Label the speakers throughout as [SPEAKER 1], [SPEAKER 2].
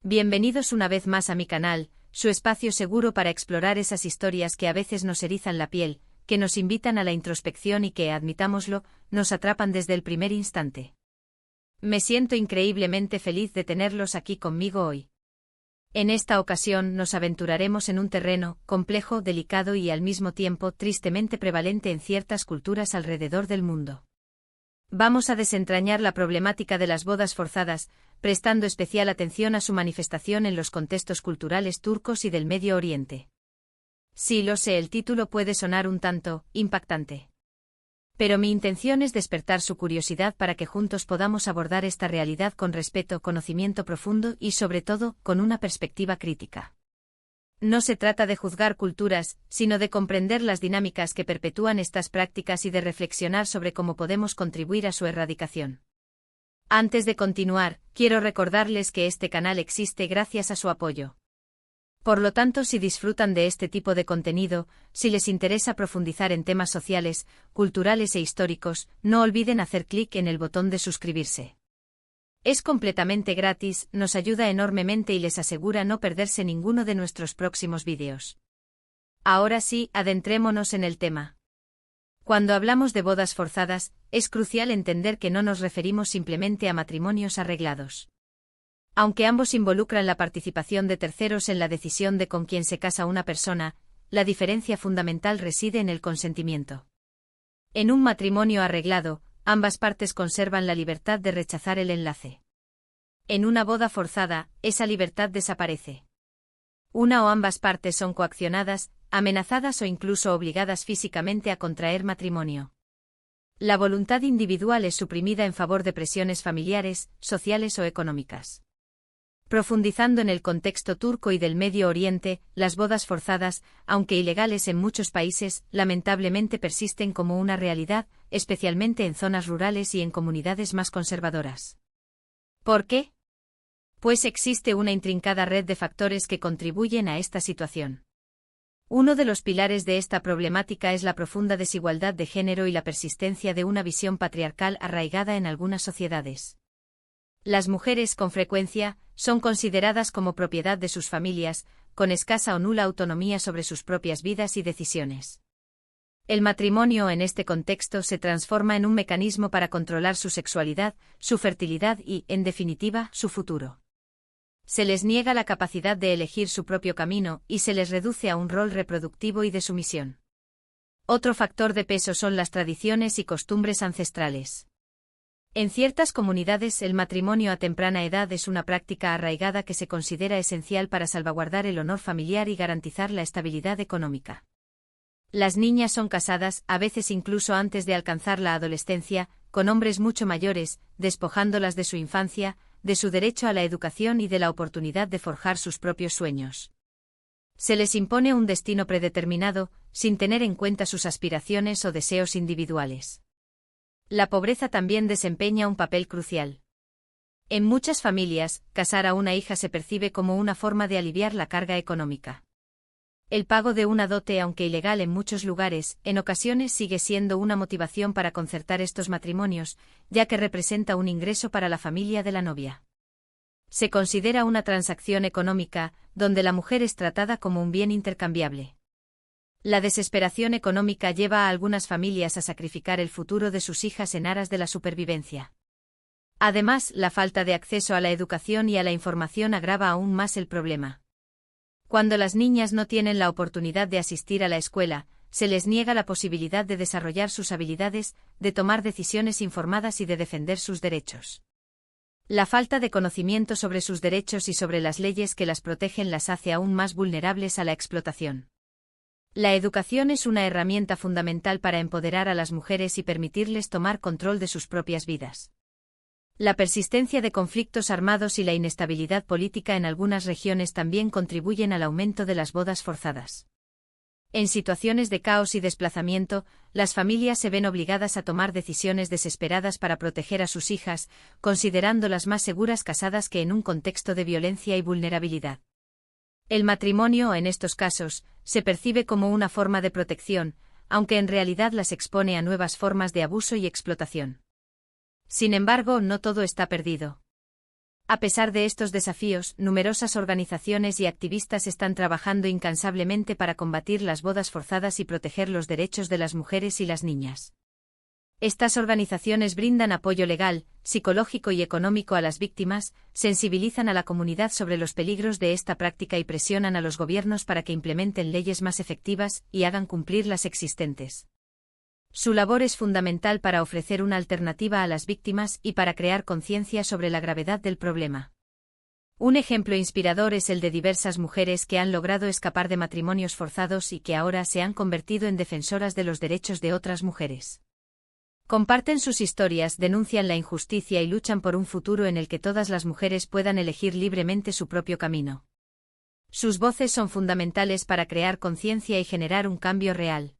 [SPEAKER 1] Bienvenidos una vez más a mi canal, su espacio seguro para explorar esas historias que a veces nos erizan la piel, que nos invitan a la introspección y que, admitámoslo, nos atrapan desde el primer instante. Me siento increíblemente feliz de tenerlos aquí conmigo hoy. En esta ocasión nos aventuraremos en un terreno complejo, delicado y al mismo tiempo tristemente prevalente en ciertas culturas alrededor del mundo. Vamos a desentrañar la problemática de las bodas forzadas, prestando especial atención a su manifestación en los contextos culturales turcos y del Medio Oriente. Sí, lo sé, el título puede sonar un tanto impactante. Pero mi intención es despertar su curiosidad para que juntos podamos abordar esta realidad con respeto, conocimiento profundo y, sobre todo, con una perspectiva crítica. No se trata de juzgar culturas, sino de comprender las dinámicas que perpetúan estas prácticas y de reflexionar sobre cómo podemos contribuir a su erradicación. Antes de continuar, quiero recordarles que este canal existe gracias a su apoyo. Por lo tanto, si disfrutan de este tipo de contenido, si les interesa profundizar en temas sociales, culturales e históricos, no olviden hacer clic en el botón de suscribirse. Es completamente gratis, nos ayuda enormemente y les asegura no perderse ninguno de nuestros próximos vídeos. Ahora sí, adentrémonos en el tema. Cuando hablamos de bodas forzadas, es crucial entender que no nos referimos simplemente a matrimonios arreglados. Aunque ambos involucran la participación de terceros en la decisión de con quién se casa una persona, la diferencia fundamental reside en el consentimiento. En un matrimonio arreglado, ambas partes conservan la libertad de rechazar el enlace. En una boda forzada, esa libertad desaparece. Una o ambas partes son coaccionadas, amenazadas o incluso obligadas físicamente a contraer matrimonio. La voluntad individual es suprimida en favor de presiones familiares, sociales o económicas. Profundizando en el contexto turco y del Medio Oriente, las bodas forzadas, aunque ilegales en muchos países, lamentablemente persisten como una realidad, especialmente en zonas rurales y en comunidades más conservadoras. ¿Por qué? Pues existe una intrincada red de factores que contribuyen a esta situación. Uno de los pilares de esta problemática es la profunda desigualdad de género y la persistencia de una visión patriarcal arraigada en algunas sociedades. Las mujeres, con frecuencia, son consideradas como propiedad de sus familias, con escasa o nula autonomía sobre sus propias vidas y decisiones. El matrimonio en este contexto se transforma en un mecanismo para controlar su sexualidad, su fertilidad y, en definitiva, su futuro. Se les niega la capacidad de elegir su propio camino y se les reduce a un rol reproductivo y de sumisión. Otro factor de peso son las tradiciones y costumbres ancestrales. En ciertas comunidades el matrimonio a temprana edad es una práctica arraigada que se considera esencial para salvaguardar el honor familiar y garantizar la estabilidad económica. Las niñas son casadas, a veces incluso antes de alcanzar la adolescencia, con hombres mucho mayores, despojándolas de su infancia, de su derecho a la educación y de la oportunidad de forjar sus propios sueños. Se les impone un destino predeterminado, sin tener en cuenta sus aspiraciones o deseos individuales. La pobreza también desempeña un papel crucial. En muchas familias, casar a una hija se percibe como una forma de aliviar la carga económica. El pago de una dote, aunque ilegal en muchos lugares, en ocasiones sigue siendo una motivación para concertar estos matrimonios, ya que representa un ingreso para la familia de la novia. Se considera una transacción económica, donde la mujer es tratada como un bien intercambiable. La desesperación económica lleva a algunas familias a sacrificar el futuro de sus hijas en aras de la supervivencia. Además, la falta de acceso a la educación y a la información agrava aún más el problema. Cuando las niñas no tienen la oportunidad de asistir a la escuela, se les niega la posibilidad de desarrollar sus habilidades, de tomar decisiones informadas y de defender sus derechos. La falta de conocimiento sobre sus derechos y sobre las leyes que las protegen las hace aún más vulnerables a la explotación. La educación es una herramienta fundamental para empoderar a las mujeres y permitirles tomar control de sus propias vidas. La persistencia de conflictos armados y la inestabilidad política en algunas regiones también contribuyen al aumento de las bodas forzadas. En situaciones de caos y desplazamiento, las familias se ven obligadas a tomar decisiones desesperadas para proteger a sus hijas, considerándolas más seguras casadas que en un contexto de violencia y vulnerabilidad. El matrimonio, en estos casos, se percibe como una forma de protección, aunque en realidad las expone a nuevas formas de abuso y explotación. Sin embargo, no todo está perdido. A pesar de estos desafíos, numerosas organizaciones y activistas están trabajando incansablemente para combatir las bodas forzadas y proteger los derechos de las mujeres y las niñas. Estas organizaciones brindan apoyo legal, psicológico y económico a las víctimas, sensibilizan a la comunidad sobre los peligros de esta práctica y presionan a los gobiernos para que implementen leyes más efectivas y hagan cumplir las existentes. Su labor es fundamental para ofrecer una alternativa a las víctimas y para crear conciencia sobre la gravedad del problema. Un ejemplo inspirador es el de diversas mujeres que han logrado escapar de matrimonios forzados y que ahora se han convertido en defensoras de los derechos de otras mujeres. Comparten sus historias, denuncian la injusticia y luchan por un futuro en el que todas las mujeres puedan elegir libremente su propio camino. Sus voces son fundamentales para crear conciencia y generar un cambio real.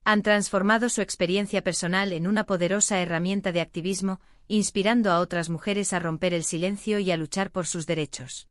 [SPEAKER 1] Han transformado su experiencia personal en una poderosa herramienta de activismo, inspirando a otras mujeres a romper el silencio y a luchar por sus derechos.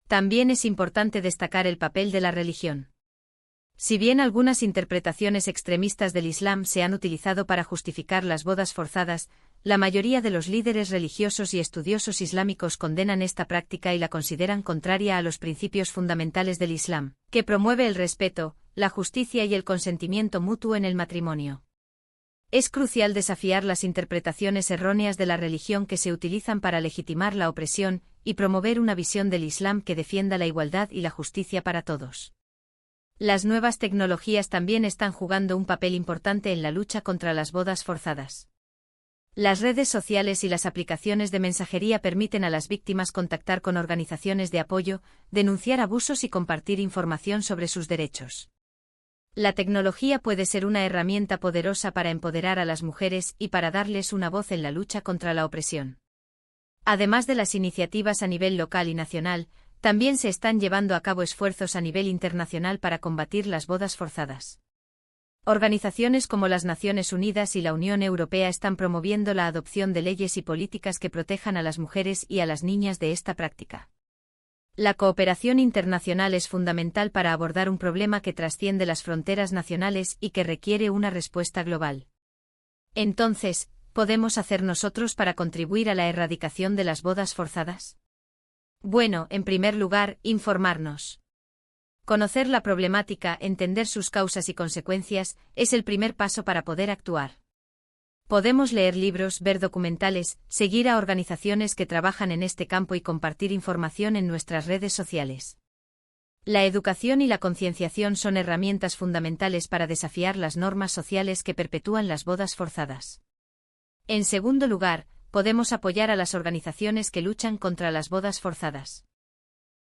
[SPEAKER 1] También es importante destacar el papel de la religión. Si bien algunas interpretaciones extremistas del Islam se han utilizado para justificar las bodas forzadas, la mayoría de los líderes religiosos y estudiosos islámicos condenan esta práctica y la consideran contraria a los principios fundamentales del Islam, que promueve el respeto, la justicia y el consentimiento mutuo en el matrimonio. Es crucial desafiar las interpretaciones erróneas de la religión que se utilizan para legitimar la opresión y promover una visión del Islam que defienda la igualdad y la justicia para todos. Las nuevas tecnologías también están jugando un papel importante en la lucha contra las bodas forzadas. Las redes sociales y las aplicaciones de mensajería permiten a las víctimas contactar con organizaciones de apoyo, denunciar abusos y compartir información sobre sus derechos. La tecnología puede ser una herramienta poderosa para empoderar a las mujeres y para darles una voz en la lucha contra la opresión. Además de las iniciativas a nivel local y nacional, también se están llevando a cabo esfuerzos a nivel internacional para combatir las bodas forzadas. Organizaciones como las Naciones Unidas y la Unión Europea están promoviendo la adopción de leyes y políticas que protejan a las mujeres y a las niñas de esta práctica. La cooperación internacional es fundamental para abordar un problema que trasciende las fronteras nacionales y que requiere una respuesta global. Entonces, ¿podemos hacer nosotros para contribuir a la erradicación de las bodas forzadas? Bueno, en primer lugar, informarnos. Conocer la problemática, entender sus causas y consecuencias, es el primer paso para poder actuar. Podemos leer libros, ver documentales, seguir a organizaciones que trabajan en este campo y compartir información en nuestras redes sociales. La educación y la concienciación son herramientas fundamentales para desafiar las normas sociales que perpetúan las bodas forzadas. En segundo lugar, podemos apoyar a las organizaciones que luchan contra las bodas forzadas.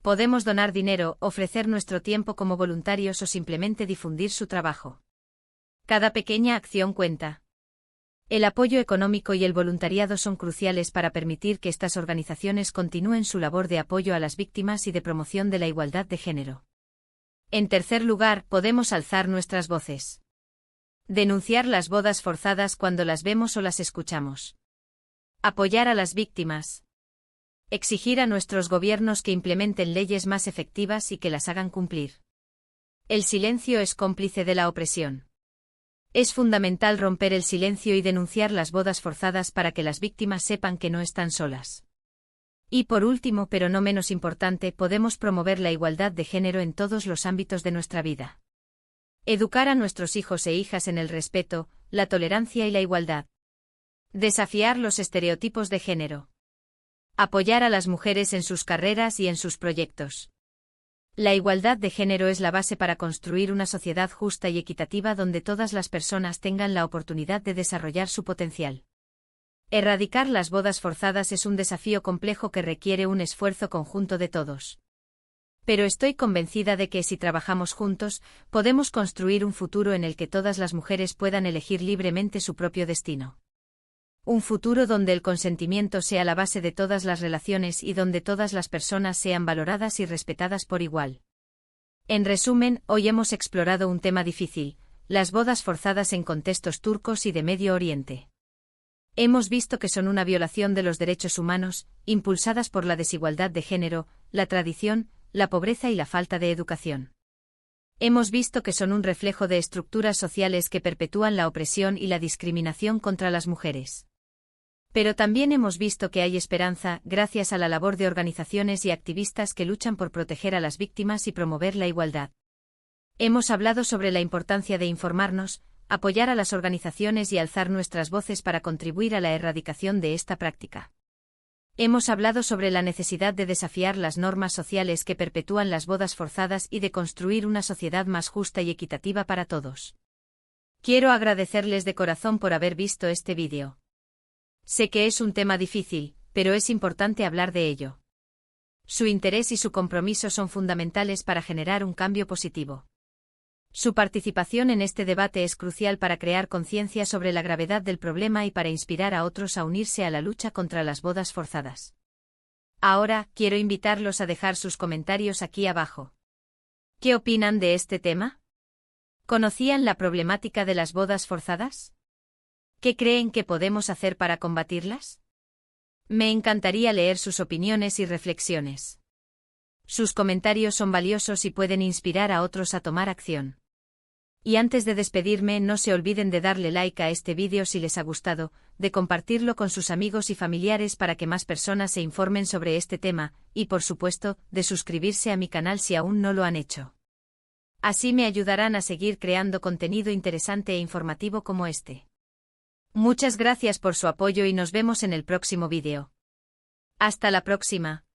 [SPEAKER 1] Podemos donar dinero, ofrecer nuestro tiempo como voluntarios o simplemente difundir su trabajo. Cada pequeña acción cuenta. El apoyo económico y el voluntariado son cruciales para permitir que estas organizaciones continúen su labor de apoyo a las víctimas y de promoción de la igualdad de género. En tercer lugar, podemos alzar nuestras voces. Denunciar las bodas forzadas cuando las vemos o las escuchamos. Apoyar a las víctimas. Exigir a nuestros gobiernos que implementen leyes más efectivas y que las hagan cumplir. El silencio es cómplice de la opresión. Es fundamental romper el silencio y denunciar las bodas forzadas para que las víctimas sepan que no están solas. Y por último, pero no menos importante, podemos promover la igualdad de género en todos los ámbitos de nuestra vida. Educar a nuestros hijos e hijas en el respeto, la tolerancia y la igualdad. Desafiar los estereotipos de género. Apoyar a las mujeres en sus carreras y en sus proyectos. La igualdad de género es la base para construir una sociedad justa y equitativa donde todas las personas tengan la oportunidad de desarrollar su potencial. Erradicar las bodas forzadas es un desafío complejo que requiere un esfuerzo conjunto de todos. Pero estoy convencida de que si trabajamos juntos, podemos construir un futuro en el que todas las mujeres puedan elegir libremente su propio destino. Un futuro donde el consentimiento sea la base de todas las relaciones y donde todas las personas sean valoradas y respetadas por igual. En resumen, hoy hemos explorado un tema difícil, las bodas forzadas en contextos turcos y de Medio Oriente. Hemos visto que son una violación de los derechos humanos, impulsadas por la desigualdad de género, la tradición, la pobreza y la falta de educación. Hemos visto que son un reflejo de estructuras sociales que perpetúan la opresión y la discriminación contra las mujeres. Pero también hemos visto que hay esperanza gracias a la labor de organizaciones y activistas que luchan por proteger a las víctimas y promover la igualdad. Hemos hablado sobre la importancia de informarnos, apoyar a las organizaciones y alzar nuestras voces para contribuir a la erradicación de esta práctica. Hemos hablado sobre la necesidad de desafiar las normas sociales que perpetúan las bodas forzadas y de construir una sociedad más justa y equitativa para todos. Quiero agradecerles de corazón por haber visto este vídeo. Sé que es un tema difícil, pero es importante hablar de ello. Su interés y su compromiso son fundamentales para generar un cambio positivo. Su participación en este debate es crucial para crear conciencia sobre la gravedad del problema y para inspirar a otros a unirse a la lucha contra las bodas forzadas. Ahora, quiero invitarlos a dejar sus comentarios aquí abajo. ¿Qué opinan de este tema? ¿Conocían la problemática de las bodas forzadas? ¿Qué creen que podemos hacer para combatirlas? Me encantaría leer sus opiniones y reflexiones. Sus comentarios son valiosos y pueden inspirar a otros a tomar acción. Y antes de despedirme, no se olviden de darle like a este vídeo si les ha gustado, de compartirlo con sus amigos y familiares para que más personas se informen sobre este tema, y por supuesto, de suscribirse a mi canal si aún no lo han hecho. Así me ayudarán a seguir creando contenido interesante e informativo como este. Muchas gracias por su apoyo y nos vemos en el próximo vídeo. Hasta la próxima.